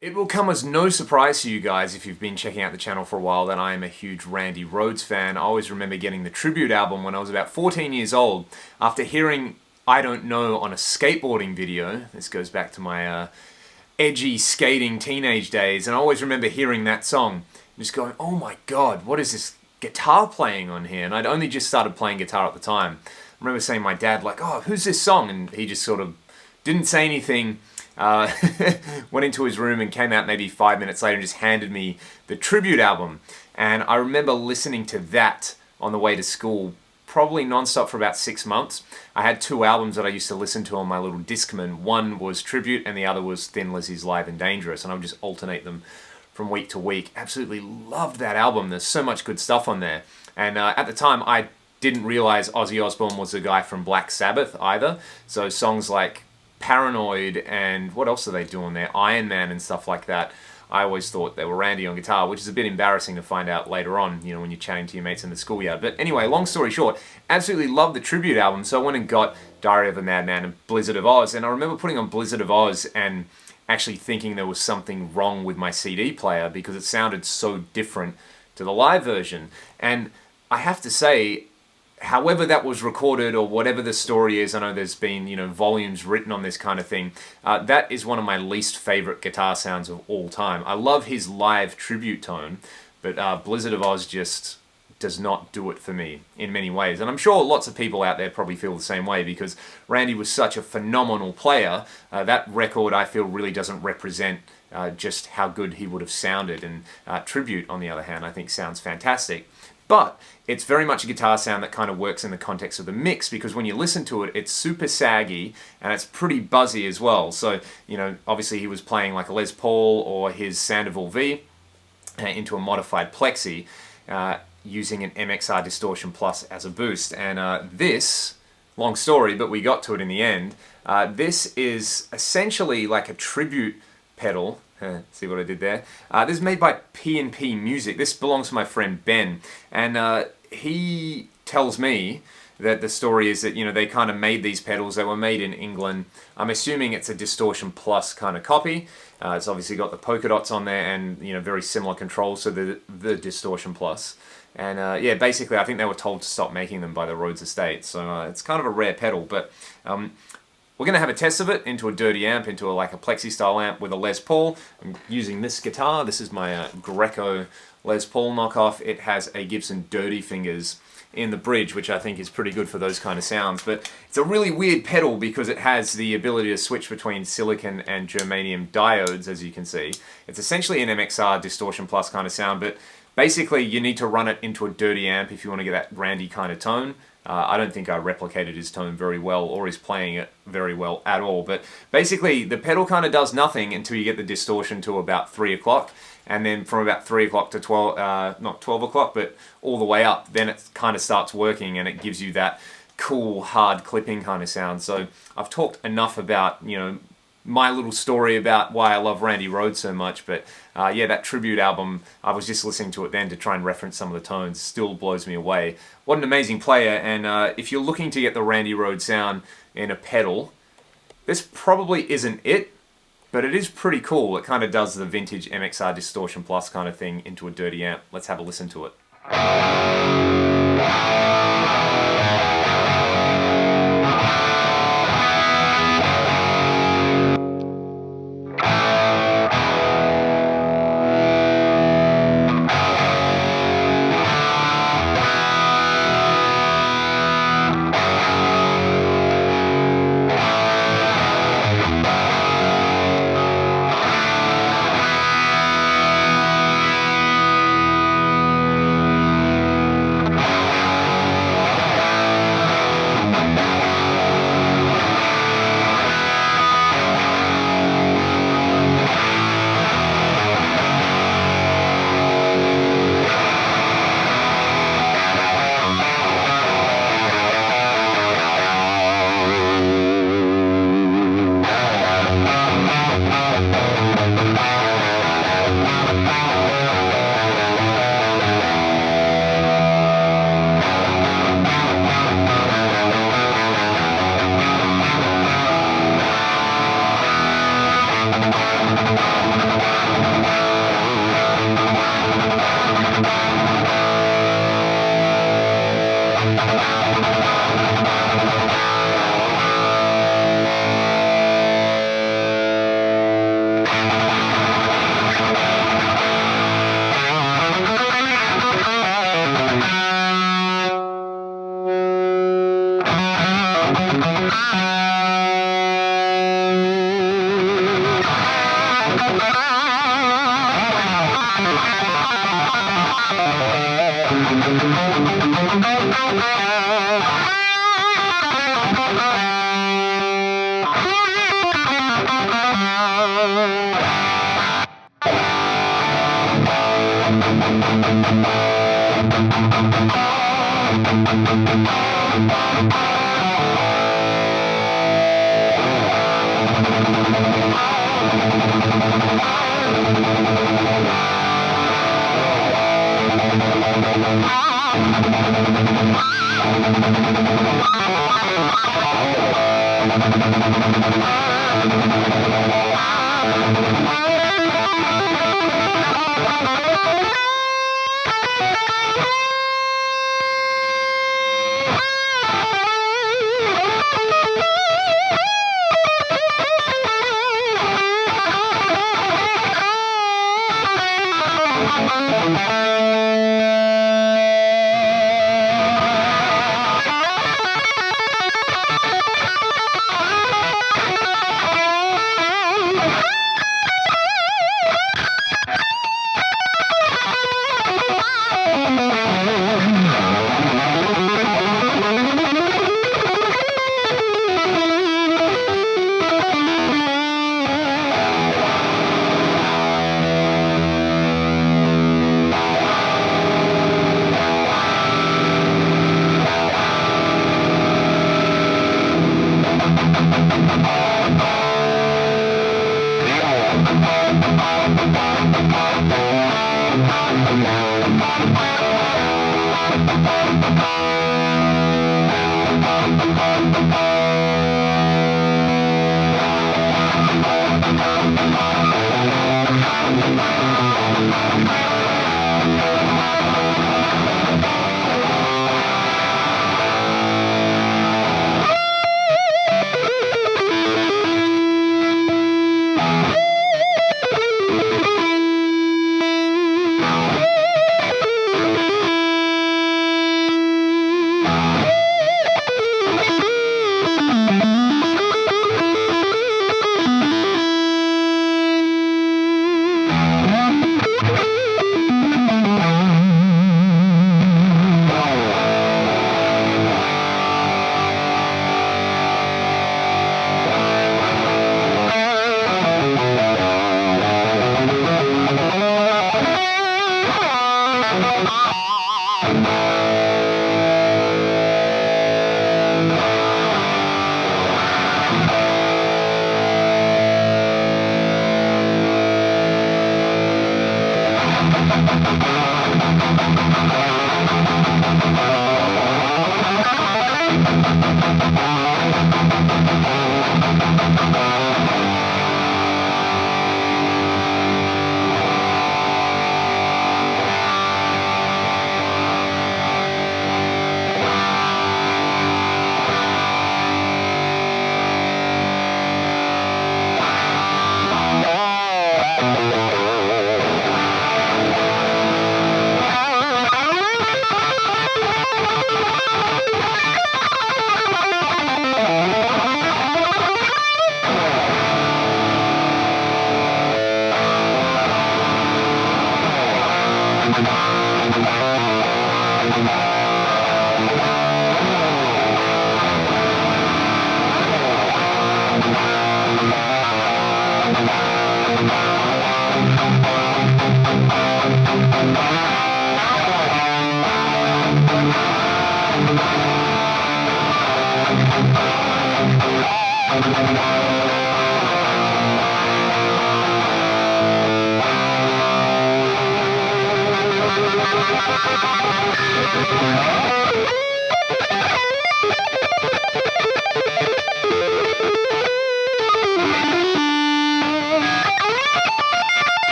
It will come as no surprise to you guys if you've been checking out the channel for a while that I am a huge Randy Rhoads fan. I always remember getting the tribute album when I was about 14 years old after hearing I Don't Know on a skateboarding video. This goes back to my edgy skating teenage days, and I always remember hearing that song and just going, oh my god, what is this guitar playing on here? And I'd only just started playing guitar at the time. I remember saying to my dad, like, oh, who's this song? And he just sort of didn't say anything. Went into his room and came out maybe 5 minutes later and just handed me the tribute album. And I remember listening to that on the way to school, probably non-stop for about 6 months. I had two albums that I used to listen to on my little Discman. One was Tribute and the other was Thin Lizzy's Live and Dangerous, and I would just alternate them from week to week. Absolutely loved that album. There's so much good stuff on there. And at the time, I didn't realize Ozzy Osbourne was the guy from Black Sabbath either. So songs like Paranoid and what else are they doing there? Iron Man and stuff like that. I always thought they were Randy on guitar, which is a bit embarrassing to find out later on, you know, when you're chatting to your mates in the schoolyard. But anyway, long story short, absolutely loved the tribute album, so I went and got Diary of a Madman and Blizzard of Oz, and I remember putting on Blizzard of Oz and actually thinking there was something wrong with my CD player because it sounded so different to the live version. And I have to say, however that was recorded or whatever the story is, I know there's been, you know, volumes written on this kind of thing, that is one of my least favorite guitar sounds of all time. I love his live tribute tone, but Blizzard of Oz just does not do it for me in many ways. And I'm sure lots of people out there probably feel the same way because Randy was such a phenomenal player. That record, I feel, really doesn't represent just how good he would have sounded. And Tribute, on the other hand, I think sounds fantastic. But it's very much a guitar sound that kind of works in the context of the mix because when you listen to it, it's super saggy and it's pretty buzzy as well. So, you know, obviously he was playing like a Les Paul or his Sandoval V into a modified Plexi using an MXR Distortion Plus as a boost. And this, long story, but we got to it in the end, this is essentially like a tribute pedal. See what I did there? This is made by PnP Music. This belongs to my friend Ben, and he tells me that the story is that, you know, they kind of made these pedals. They were made in England. I'm assuming it's a Distortion Plus kind of copy. It's obviously got the polka dots on there and, you know, very similar controls to the Distortion Plus. And yeah, basically I think they were told to stop making them by the Rhoads estate. So it's kind of a rare pedal, but we're going to have a test of it into a dirty amp, into like a Plexi style amp with a Les Paul. I'm using this guitar. This is my Greco Les Paul knockoff. It has a Gibson Dirty Fingers in the bridge, which I think is pretty good for those kind of sounds. But it's a really weird pedal because it has the ability to switch between silicon and germanium diodes, as you can see. It's essentially an MXR Distortion Plus kind of sound, but basically you need to run it into a dirty amp if you want to get that Randy kind of tone. I don't think I replicated his tone very well or his playing it very well at all. But basically, the pedal kind of does nothing until you get the distortion to about 3 o'clock. And then from about 3 o'clock to 12, not 12 o'clock, but all the way up, then it kind of starts working and it gives you that cool, hard clipping kind of sound. So I've talked enough about, you know, my little story about why I love Randy Rhoads so much, but yeah, that tribute album, I was just listening to it then to try and reference some of the tones, still blows me away. What an amazing player, and if you're looking to get the Randy Rhoads sound in a pedal, this probably isn't it, but it is pretty cool. It kind of does the vintage MXR Distortion Plus kind of thing into a dirty amp. Let's have a listen to it.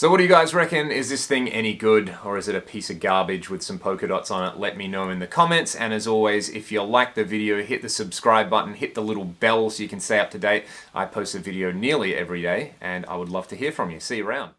So what do you guys reckon? Is this thing any good, or is it a piece of garbage with some polka dots on it? Let me know in the comments. And as always, if you like the video, hit the subscribe button, hit the little bell so you can stay up to date. I post a video nearly every day, and I would love to hear from you. See you around.